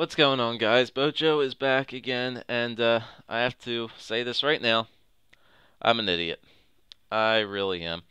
What's going on, guys? BOJoeKO is back again, and I have to say this right now. I'm an idiot. I really am.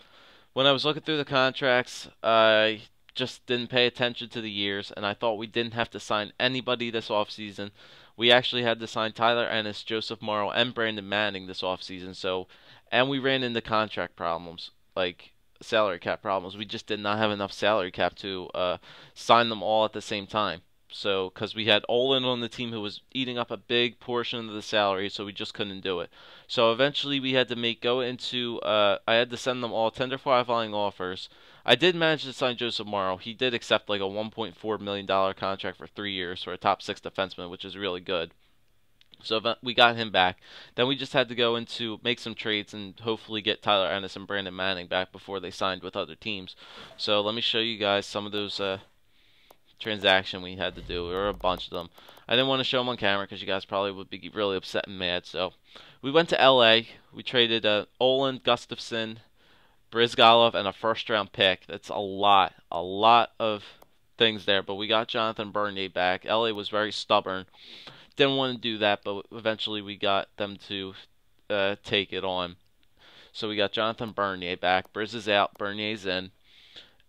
When I was looking through the contracts, I just didn't pay attention to the years, and I thought we didn't have to sign anybody this offseason. We actually had to sign Tyler Ennis, Joseph Morrow, and Brandon Manning this offseason, and we ran into contract problems, like salary cap problems. We just did not have enough salary cap to sign them all at the same time. So, because we had Olin on the team who was eating up a big portion of the salary, so we just couldn't do it. So eventually we had to go into, I had to send them all tender qualifying offers. I did manage to sign Joseph Morrow. He did accept like a $1.4 million contract for 3 years for a top six defenseman, which is really good. So we got him back. Then we just had to go into make some trades and hopefully get Tyler Ennis and Brandon Manning back before they signed with other teams. So let me show you guys some of those transaction we had to do. There were a bunch of them. I didn't want to show them on camera because you guys probably would be really upset and mad. So we went to LA. We traded Olin, Gustafson, Bryz, and a first-round pick. That's a lot of things there. But we got Jonathan Bernier back. LA was very stubborn. Didn't want to do that, but eventually we got them to take it on. So we got Jonathan Bernier back. Bryz is out. Bernier's in.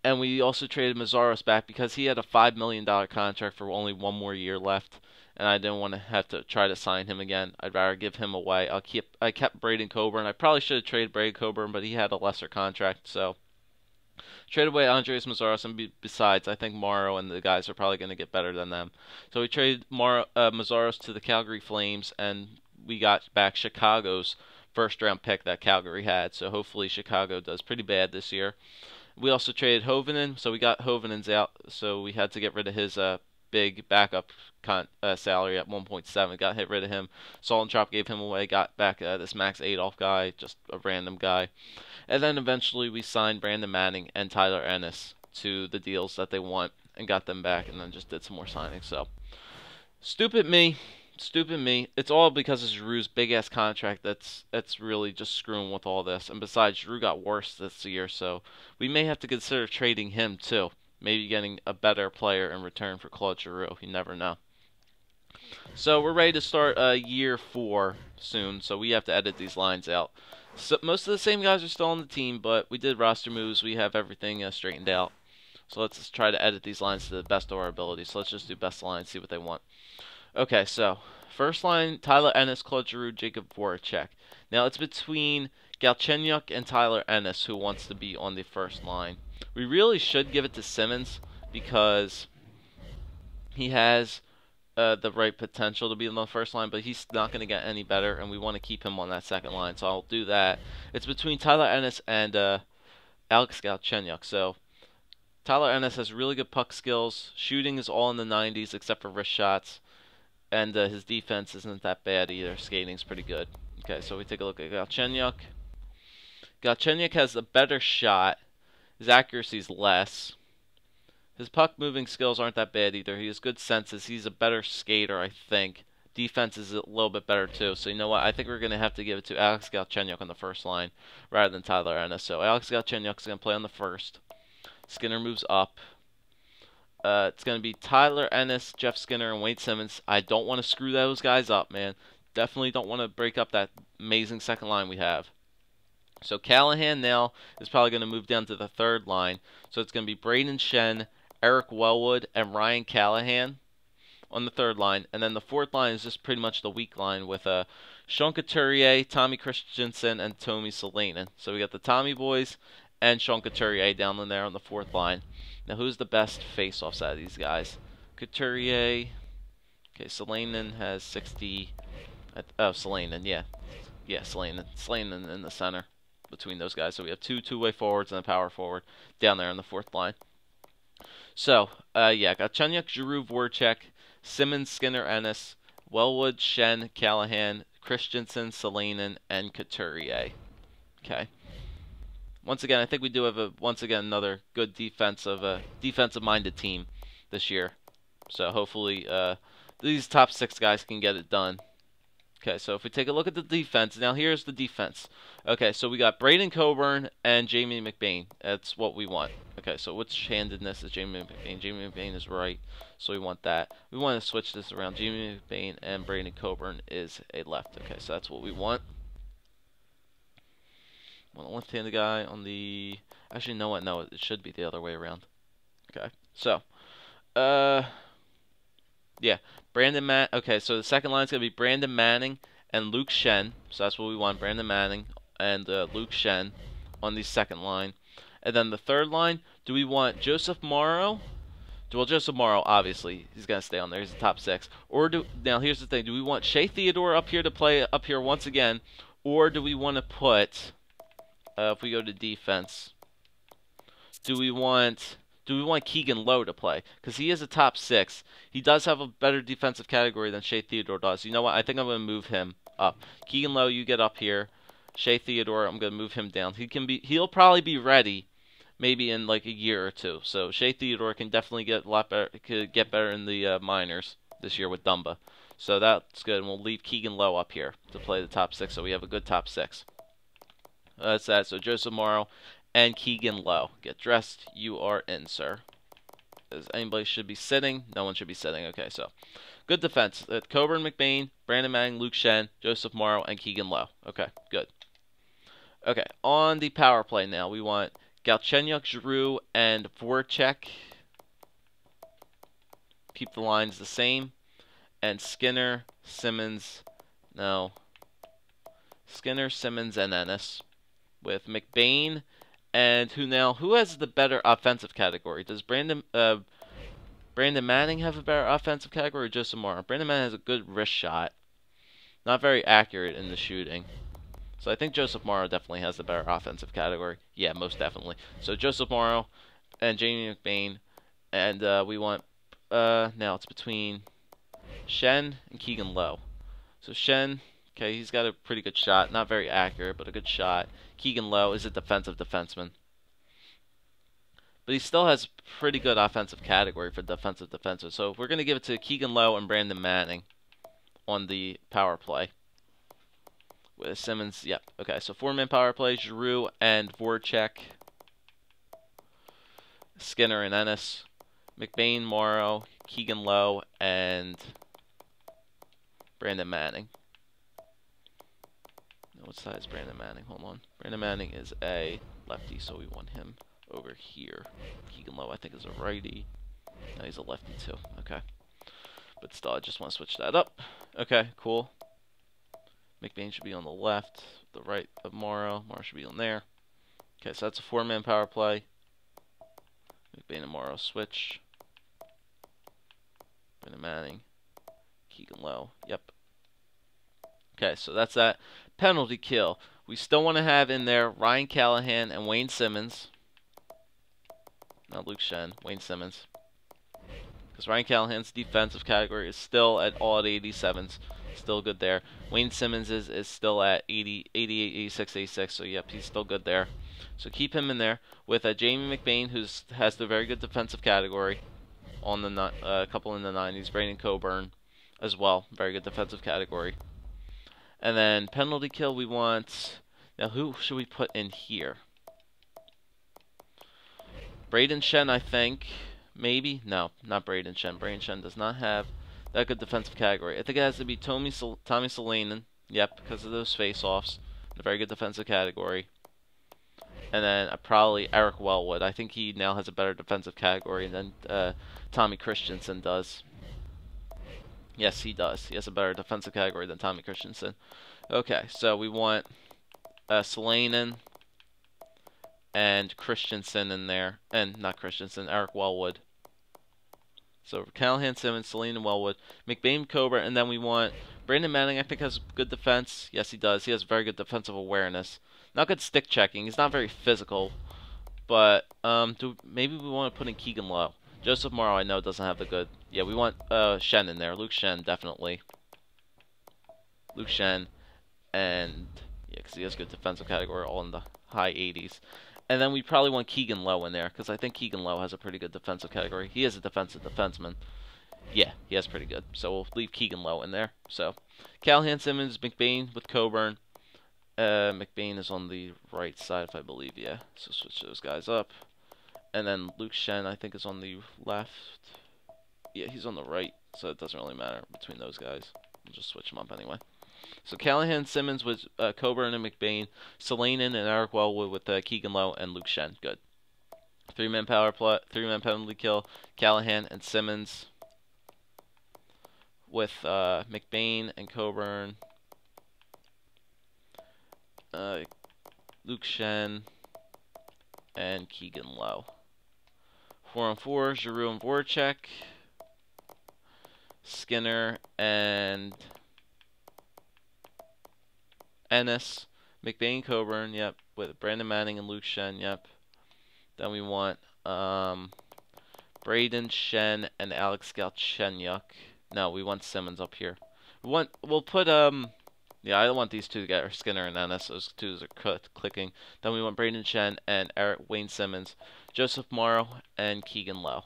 And we also traded Mazzaros back because he had a $5 million contract for only one more year left, and I didn't want to have to try to sign him again. I'd rather give him away. I kept Braden Coburn. I probably should have traded Braden Coburn, but he had a lesser contract, so traded away Andres Mazzaros, and besides, I think Morrow and the guys are probably going to get better than them. So we traded Mazzaros to the Calgary Flames, and we got back Chicago's first-round pick that Calgary had. So hopefully Chicago does pretty bad this year. We also traded Hovinen, so we got Hovinen's out, so we had to get rid of his big backup salary at 1.7. Got rid of him. Saltentrop gave him away. Got back this Max Adolf guy, just a random guy. And then eventually we signed Brandon Manning and Tyler Ennis to the deals that they want and got them back, and then just did some more signings. So stupid me. Stupid me. It's all because of Giroux's big ass contract that's really just screwing with all this. And besides, Giroux got worse this year, so we may have to consider trading him too. Maybe getting a better player in return for Claude Giroux. You never know. So we're ready to start year 4 soon, so we have to edit these lines out. So most of the same guys are still on the team, but we did roster moves. We have everything straightened out. So let's just try to edit these lines to the best of our ability. So let's just do best lines, see what they want. Okay, so first line, Tyler Ennis, Claude Giroux, Jakub Voracek. Now it's between Galchenyuk and Tyler Ennis who wants to be on the first line. We really should give it to Simmons because he has the right potential to be on the first line, but he's not going to get any better, and we want to keep him on that second line, so I'll do that. It's between Tyler Ennis and Alex Galchenyuk. So Tyler Ennis has really good puck skills. Shooting is all in the 90s except for wrist shots. And his defense isn't that bad either. Skating's pretty good. Okay, so we take a look at Galchenyuk. Galchenyuk has a better shot. His accuracy's less. His puck moving skills aren't that bad either. He has good senses. He's a better skater, I think. Defense is a little bit better too. So you know what? I think we're going to have to give it to Alex Galchenyuk on the first line rather than Tyler Ennis. So Alex Galchenyuk is going to play on the first. Skinner moves up. It's going to be Tyler Ennis, Jeff Skinner, and Wade Simmons. I don't want to screw those guys up, man. Definitely don't want to break up that amazing second line we have. So Callahan now is probably going to move down to the third line. So it's going to be Braden Shen, Eric Wellwood, and Ryan Callahan on the third line. And then the fourth line is just pretty much the weak line with Sean Couturier, Tommy Christensen, and Tommy Solanin. So we got the Tommy boys and Sean Couturier down in there on the fourth line. Now, who's the best face-offs out of these guys? Couturier. Okay, Solanin has 60. Oh, Solanin, yeah. Yeah, Solanin. Solanin in the center between those guys. So we have two-way forwards and a power forward down there on the fourth line. So, yeah, Galchenyuk, Giroux, Voracek, Simmons, Skinner, Ennis, Wellwood, Shen, Callahan, Christensen, Solanin, and Couturier. Okay. Once again, I think we do have another good defensive-minded team this year. So hopefully these top 6 guys can get it done. Okay, so if we take a look at the defense, now here's the defense. Okay, so we got Braden Coburn and Jamie McBain. That's what we want. Okay, so which-handedness is Jamie McBain? Jamie McBain is right, so we want that. We want to switch this around. Jamie McBain and Brandon Coburn is a left. Okay, so that's what we want. Want a left-handed guy on the... Actually, no, what? No, it should be the other way around. Okay, so, yeah, okay, so the second line is going to be Brandon Manning and Luke Shen. So that's what we want, Brandon Manning and Luke Shen on the second line. And then the third line, do we want Joseph Morrow? Well, Joseph Morrow, obviously, he's going to stay on there. He's the top 6. Or now, here's the thing. Do we want Shea Theodore up here to play up here once again? Or do we want to put, if we go to defense, do we want Keegan Lowe to play? Because he is a top 6. He does have a better defensive category than Shea Theodore does. You know what? I think I'm going to move him up. Keegan Lowe, you get up here. Shea Theodore, I'm going to move him down. He'll probably be ready maybe in like a year or two. So Shea Theodore can definitely get a lot better. Could get better in the minors this year with Dumba. So that's good. And we'll leave Keegan Lowe up here to play the top 6. So we have a good top 6. That's that. So Joseph Morrow and Keegan Lowe. Get dressed. You are in, sir. As anybody should be sitting. No one should be sitting. Okay, so good defense. Coburn, McBain, Brandon Manning, Luke Shen, Joseph Morrow, and Keegan Lowe. Okay, good. Okay, on the power play now, we want Galchenyuk, Giroux, and Voracek. Keep the lines the same. And Skinner, Simmons, Simmons, and Ennis. With McBain and who has the better offensive category? Does Brandon Manning have a better offensive category or Joseph Morrow? Brandon Manning has a good wrist shot. Not very accurate in the shooting. So I think Joseph Morrow definitely has the better offensive category. Yeah, most definitely. So Joseph Morrow and Jamie McBain. And we want, now it's between Shen and Keegan Lowe. So Shen, okay, he's got a pretty good shot. Not very accurate, but a good shot. Keegan Lowe is a defensive defenseman. But he still has pretty good offensive category for defensive defenseman. So we're going to give it to Keegan Lowe and Brandon Manning on the power play. With Simmons, yep. Okay, so 4-man power play, Giroux and Voracek. Skinner and Ennis. McBain, Morrow, Keegan Lowe, and Brandon Manning. What side is Brandon Manning? Hold on. Brandon Manning is a lefty, so we want him over here. Keegan Lowe, I think, is a righty. No, he's a lefty, too. Okay. But still, I just want to switch that up. Okay, cool. McBain should be on the left, the right of Morrow. Morrow should be on there. Okay, so that's a 4-man power play. McBain and Morrow switch. Brandon Manning. Keegan Lowe. Yep. Okay, so that's that. Penalty kill. We still want to have in there Ryan Callahan and Wayne Simmons. Not Luke Shen, Wayne Simmons. Because Ryan Callahan's defensive category is still at all at 87s. Still good there. Wayne Simmons is still at 88, 86, 86. So, yep, he's still good there. So, keep him in there. With Jamie McBain, who has the very good defensive category. On the couple in the 90s. Brandon Coburn as well. Very good defensive category. And then penalty kill we want... Now, who should we put in here? Braden Shen, I think. Maybe? No, not Braden Shen. Braden Shen does not have that good defensive category. I think it has to be Tommy Solanin. Yep, because of those face-offs. A very good defensive category. And then probably Eric Wellwood. I think he now has a better defensive category than Tommy Christensen does. Yes, he does. He has a better defensive category than Tommy Christensen. Okay, so we want Solanin and Christensen in there. And not Christensen, Eric Wellwood. So Callahan, Simmons, Solanin, Wellwood, McBain, Coburn, and then we want Brandon Manning. I think has good defense. Yes, he does. He has very good defensive awareness. Not good stick checking. He's not very physical. But maybe we want to put in Keegan Lowe. Joseph Morrow, I know, doesn't have the good. Yeah, we want Shen in there. Luke Shen, definitely. Luke Shen. And, yeah, because he has good defensive category, all in the high 80s. And then we probably want Keegan Lowe in there, because I think Keegan Lowe has a pretty good defensive category. He is a defensive defenseman. Yeah, he has pretty good. So we'll leave Keegan Lowe in there. So, Callahan, Simmons, McBain with Coburn. McBain is on the right side, if I believe, yeah. So switch those guys up. And then Luke Shen, I think, is on the left. Yeah, he's on the right, so it doesn't really matter between those guys. We'll just switch them up anyway. So Callahan, Simmons with Coburn and McBain, Solanin and Eric Wellwood with Keegan Lowe and Luke Shen. Good. Three-man power play, three-man penalty kill. Callahan and Simmons with McBain and Coburn. Luke Shen and Keegan Lowe. 4-on-4, Giroux and Voracek. Skinner and Ennis. McBain, Coburn, yep. With Brandon Manning and Luke Shen, yep. Then we want Braden Shen and Alex Galchenyuk. No, we want Simmons up here. We'll put yeah, I don't want these two together, Skinner and Ennis. Those two are clicking. Then we want Braden Shen and Wayne Simmons, Joseph Morrow and Keegan Lowe.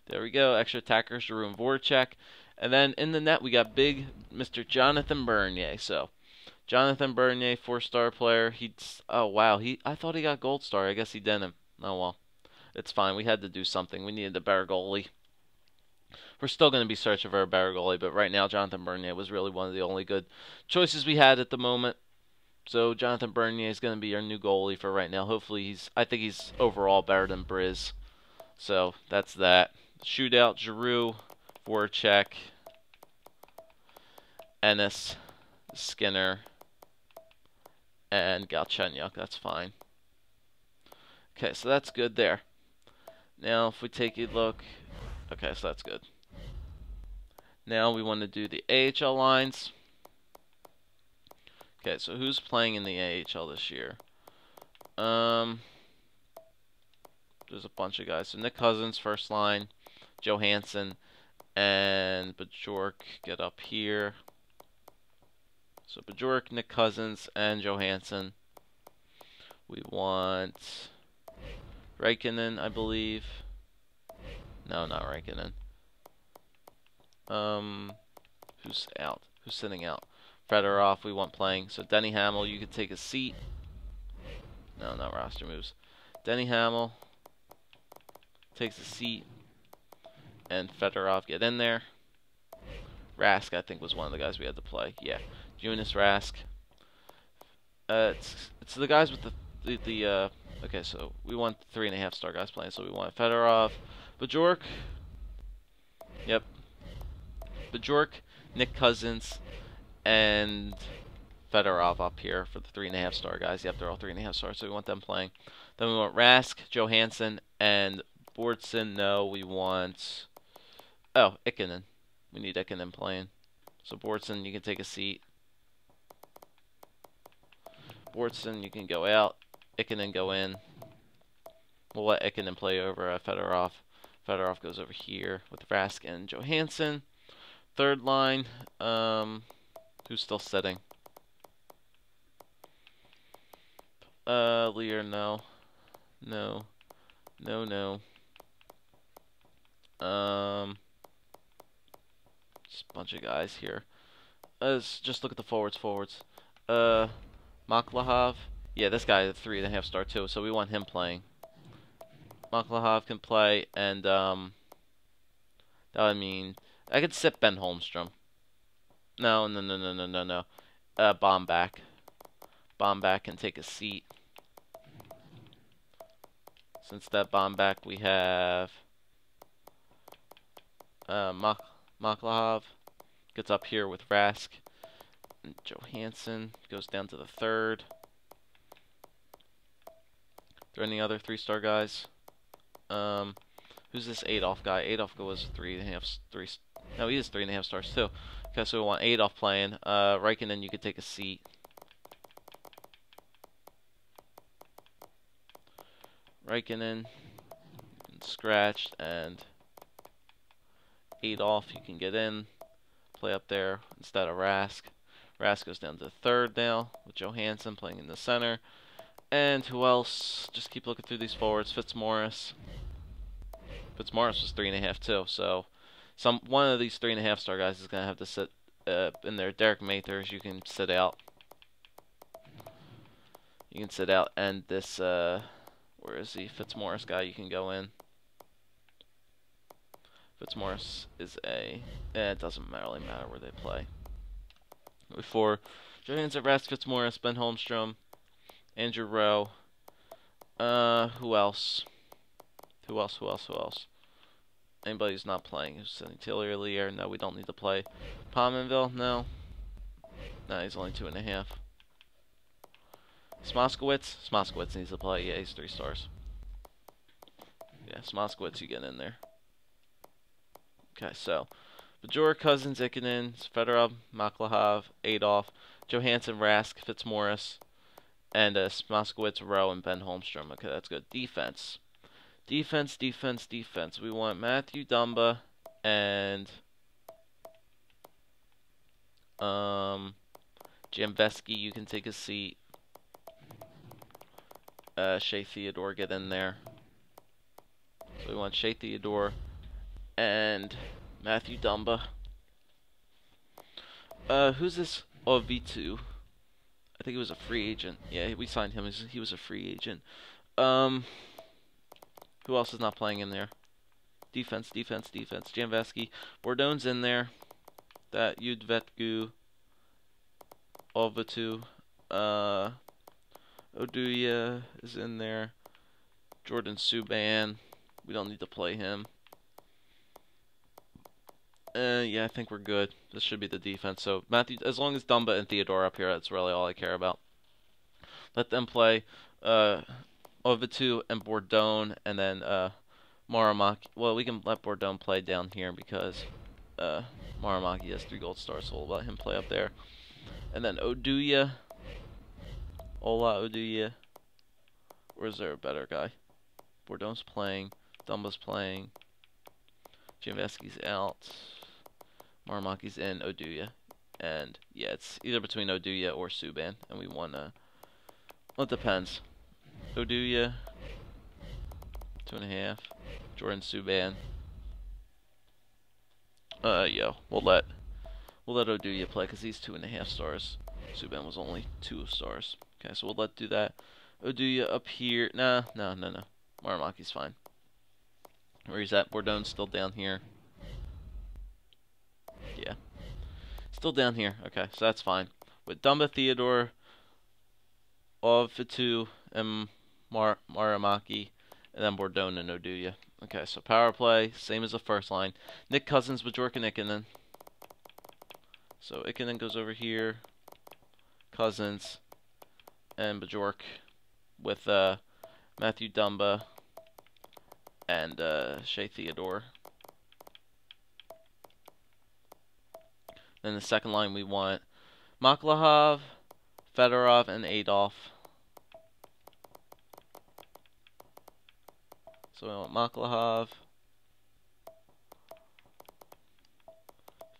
There we go. Extra attackers, Giroux and Voracek. And then in the net we got big Mr. Jonathan Bernier. So Jonathan Bernier, 4-star player. Oh wow, I thought he got gold star. I guess he didn't. Oh well, it's fine. We had to do something. We needed a better goalie. We're still going to be searching for a better goalie, but right now Jonathan Bernier was really one of the only good choices we had at the moment. So Jonathan Bernier is going to be our new goalie for right now. Hopefully I think he's overall better than Bryz. So that's that. Shootout, Giroux, Voracek, Ennis, Skinner, and Galchenyuk. That's fine. Okay, so that's good there. Now if we take a look, okay, so that's good. Now we want to do the AHL lines. Okay, so who's playing in the AHL this year? There's a bunch of guys. So Nick Cousins, first line. Johansson and BOJoeKO get up here. So BOJoeKO, Nick Cousins, and Johansson. We want Reikkinen, I believe. No, not Reikkinen. Who's out? Who's sitting out? Fedorov, we want playing. So Denny Hamill, you could take a seat. No, not roster moves. Denny Hamill takes a seat. And Fedorov get in there. Rask, I think, was one of the guys we had to play. Yeah, Jonas Rask. It's the guys with the okay, so we want 3.5-star guys playing. So we want Fedorov, BOJoeKO. Yep. BOJoeKO, Nick Cousins, and Fedorov up here for the 3.5-star guys. Yep, they're all 3.5 stars, so we want them playing. Then we want Rask, Johansson, and Bordson. No, we want Ikonen. We need Ikonen playing. So Bordson, you can take a seat. Bordson, you can go out. Ikonen go in. We'll let Ikonen play over Fedorov. Fedorov goes over here with Rask and Johansson. Third line, who's still sitting? Lear, no. No. Just a bunch of guys here. Let's just look at the forwards. Maklahov. Yeah, this guy is a 3.5-star too, so we want him playing. Maklahov can play, and that would mean I could sit Ben Holmstrom. No. Bombach. Bombach can take a seat. Since that Bombach, we have Maklahov gets up here with Rask. And Johansson goes down to the third. Are there any other 3-star guys? Who's this Adolf guy? Adolf was 3.5. No, he is 3.5 stars too. Okay, so we want Adolf playing. Reikkinen, you could take a seat. Reikkinen, scratched, and Adolf, you can get in, play up there instead of Rask. Rask goes down to third now with Johansson playing in the center. And who else? Just keep looking through these forwards. Fitzmaurice. Fitzmaurice was 3.5 too, so one of these 3.5-star guys is gonna have to sit in there. Derek Mathers, you can sit out. You can sit out, and this Where is he? Fitzmaurice guy, you can go in. Fitzmaurice is a... it doesn't really matter where they play. Before Johansson, Rask, Fitzmaurice, Ben Holmstrom, Andrew Rowe. Who else? Who else? Anybody who's not playing? Who's sitting Taylor Lear? No, we don't need to play. Pominville? No. No, he's only 2.5. Smoskowitz? Smoskowitz needs to play. Yeah, he's 3 stars. Yeah, Smoskowitz, you get in there. Okay, so BOJoeKO, Cousins, Ikonen, Fedorov, Maklahov, Adolf, Johansson, Rask, Fitzmaurice, and Smoskowitz, Rowe, and Ben Holmstrom. Okay, that's good. Defense. Defense. We want Matthew Dumba and Jamveski. You can take a seat. Shea Theodore, get in there. So we want Shea Theodore and Matthew Dumba. Who's this? Oh, V2. I think he was a free agent. Yeah, we signed him. He was a free agent. Who else is not playing in there? Defense. Jamveski. Bourdon's in there. That Udvetgu. Ovatu. Oduya is in there. Jordan Subban. We don't need to play him. Yeah, I think we're good. This should be the defense. So Matthew, as long as Dumba and Theodore up here, that's really all I care about. Let them play Ovatu and Bourdon, and then Maramaki. Well, we can let Bourdon play down here because Maramaki has 3 gold stars, so we'll let him play up there. And then Oduya. Ola Oduya. Or is there a better guy? Bourdon's playing. Dumba's playing. Jamveski's out. Maramaki's in. Oduya. And yeah, it's either between Oduya or Subban. And we want well, it depends. Oduya. 2.5. Jordan Subban. Yeah, we'll let Oduya play because he's 2.5 stars. Subban was only 2 stars. Okay, so we'll do that. Oduya up here. No. Maramaki's fine. Where he's at? Bourdon's still down here. Yeah. Still down here. Okay, so that's fine. With Dumba, Theodore, Ovatu, and Maramaki, and then Bourdon and Oduya. Okay, so power play, same as the first line. Nick Cousins, BOJoeKO, and Ikonen. So Ikonen goes over here. Cousins and BOJoeKO with Matthew Dumba and Shea Theodore. Then the second line we want Maklahov, Fedorov, and Adolf. So we want Maklahov,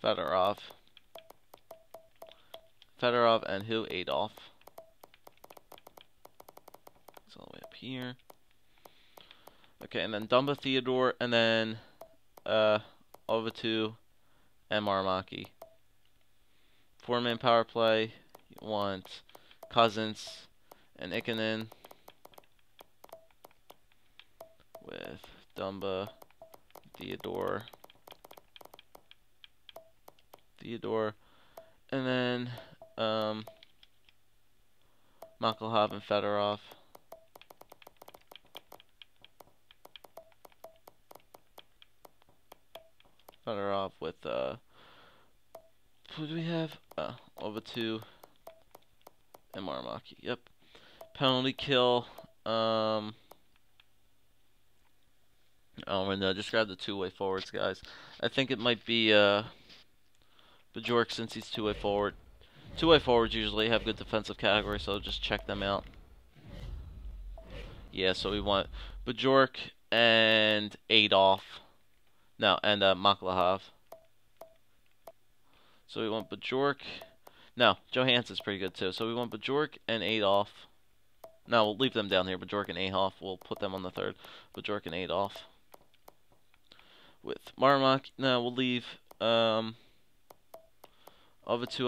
Fedorov, and who? Adolf. It's all the way up here. Okay, and then Dumba, Theodore, and then Ovatu and Maramaki. 4-man power play. You want Cousins and Ikonen with Dumba, Theodore, and then Maklahov and Fedorov. Fedorov with who do we have? Ovatu and Maramaki. Yep. Penalty kill. I don't know. Just grab the 2-way forwards, guys. I think it might be BOJoeKO since he's 2-way forward. 2-way forwards usually have good defensive categories, so just check them out. Yeah, so we want BOJoeKO and Adolf. No, and Maklahov. So we want BOJoeKO. No, Johansson's pretty good too. So we want BOJoeKO and Adolf. No, we'll leave them down here. BOJoeKO and Adolf. We'll put them on the third. BOJoeKO and Adolf. With Maramaki. No, we'll leave Ovatu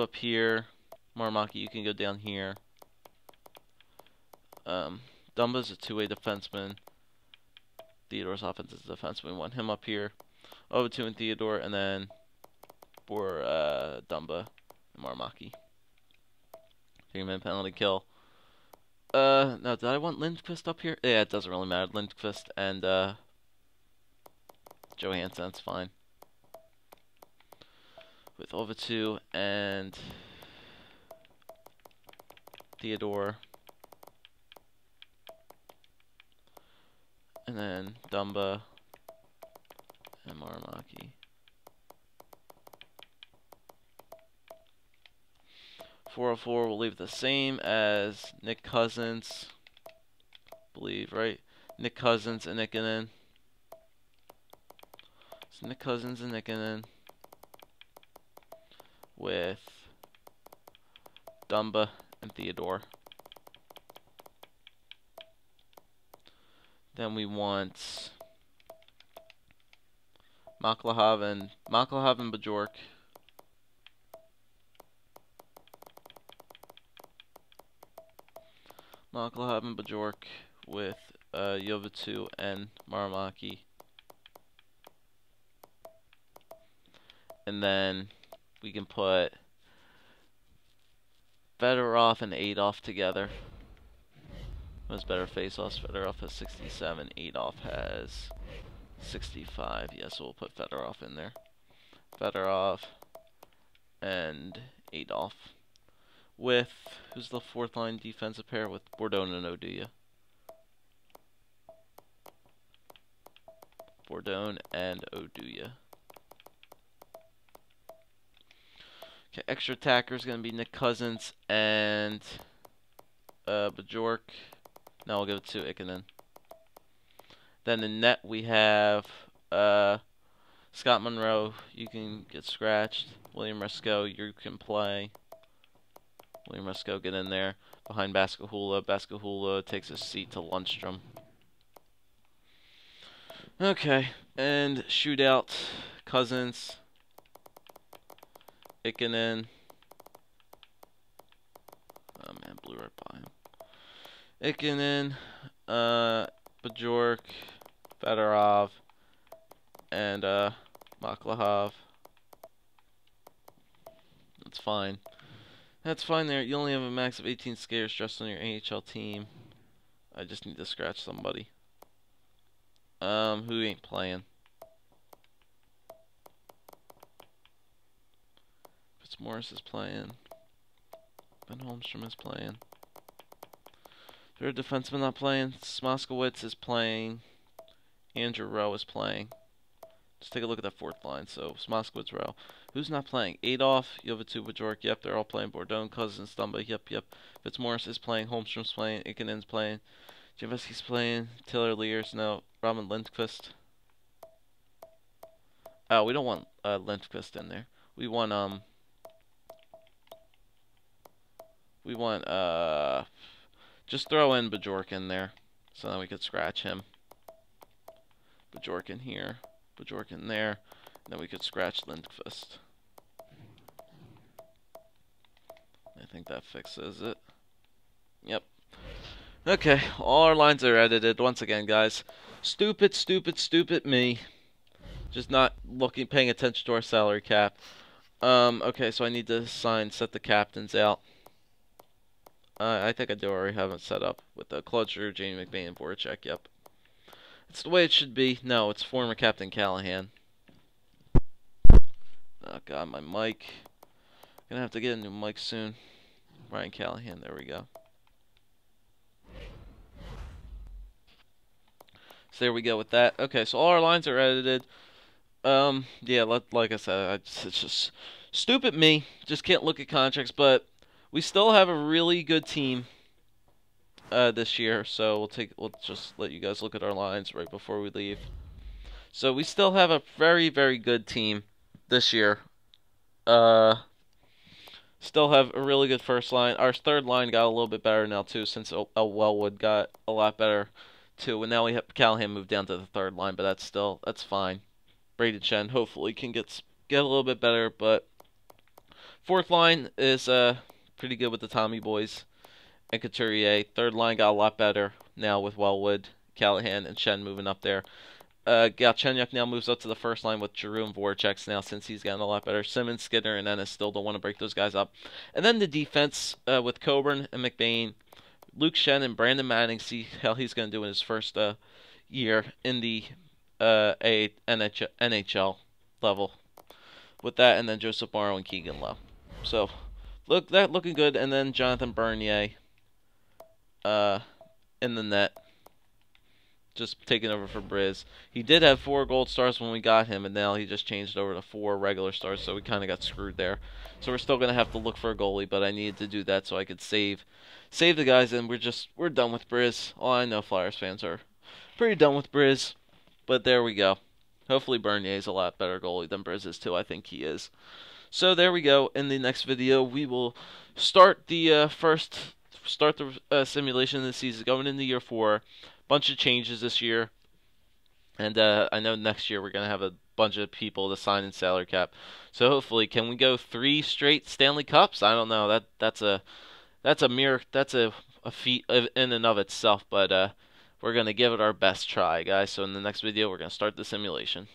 up here. Maramaki, you can go down here. Dumba Dumba's a two-way defenseman. Theodore's offensive defenseman. We want him up here. Over 2 and Theodore, and then for Dumba and Marmaki. 3-minute penalty kill. No, did I want Lindqvist up here? Yeah, it doesn't really matter. Lindqvist and Johansson, that's fine. With over 2 and Theodore. And then Dumba and Marmaki. 404 we'll leave the same as Nick Cousins. Believe, right? Nick Cousins and Nikkanen. So Nick Cousins and Nikkanen with Dumba and Theodore. Then we want Maklahov and BOJoeKO. Maklahov and BOJoeKO with Jovitu and Marmaki. And then we can put Fedorov and Adolf together. Who's better face-offs? Fedorov has 67, Adolf has 65. Yeah, so we'll put Fedorov in there. Fedorov and Adolf. With, who's the fourth line defensive pair? With Bourdon and Oduya. Bourdon and Oduya. Okay, extra attacker is going to be Nick Cousins and BOJoeKO. Now we'll give it to Ikonen. Then in net we have Scott Monroe. You can get scratched. William Resco, you can play. William Resco, get in there. Behind Baskahula. Baskahula takes a seat to Lundstrom. Okay, and shootout. Cousins. Ikonen. Oh man, blew right by him. Ikonen, BOJoeKO, Fedorov, and Maklahov. That's fine. That's fine there. You only have a max of 18 skaters just on your AHL team. I just need to scratch somebody. Who ain't playing? Fitzmaurice is playing. Ben Holmstrom is playing. Third defenseman not playing. Smoskowitz is playing. Andrew Rowe is playing. Just take a look at that fourth line. So, Smoskowitz, Rowe. Who's not playing? Adolf, Jovitu, BOJoeKO. Yep, they're all playing. Bourdon, Cousins, Dumba. Yep. Fitzmaurice is playing. Holmstrom's playing. Ikonen's playing. Javesky's playing. Taylor Lears. No. Robin Lindqvist. Oh, we don't want Lindqvist in there. We want just throw in BOJoeKO in there, so then we could scratch him. BOJoeKO in here, BOJoeKO in there, and then we could scratch Lindqvist. I think that fixes it. Yep. Okay, all our lines are edited. Once again, guys. Stupid me. Just not paying attention to our salary cap. Okay, so I need to set the captains out. I think I do already have it set up with Claude Giroux, Jamie McBain, and Voracek. Yep. It's the way it should be. No, it's former Captain Callahan. Oh, God, my mic. Gonna have to get a new mic soon. Ryan Callahan, there we go. So there we go with that. Okay, so all our lines are edited. Yeah, like I said, it's just stupid me. Just can't look at contracts, but we still have a really good team this year, so we'll just let you guys look at our lines right before we leave. So we still have a very, very good team this year. Still have a really good first line. Our third line got a little bit better now too, since Wellwood got a lot better too. And now we have Callahan moved down to the third line, but that's fine. Braden Shen hopefully can get a little bit better, but fourth line is pretty good with the Tommy boys and Couturier. Third line got a lot better now with Wellwood, Callahan, and Shen moving up there. Galchenyuk now moves up to the first line with Giroux and Voracek now since he's gotten a lot better. Simmons, Skinner, and Ennis still don't want to break those guys up. And then the defense with Coburn and McBain, Luke Shen, and Brandon Manning. See how he's going to do in his first year in the NHL level with that, and then Joseph Morrow and Keegan Lowe. So looking good. And then Jonathan Bernier in the net, just taking over for Bryz. He did have 4 gold stars when we got him, and now he just changed over to 4 regular stars, so we kind of got screwed there. So we're still going to have to look for a goalie, but I needed to do that so I could save the guys, and we're done with Bryz. Oh, I know Flyers fans are pretty done with Bryz, but there we go. Hopefully Bernier's a lot better goalie than Bryz is too. I think he is. So there we go. In the next video, we will start the simulation of the season going into year 4. Bunch of changes this year, and I know next year we're gonna have a bunch of people to sign in salary cap. So hopefully, can we go 3 straight Stanley Cups? I don't know. That's a feat in and of itself, but we're gonna give it our best try, guys. So in the next video, we're gonna start the simulation.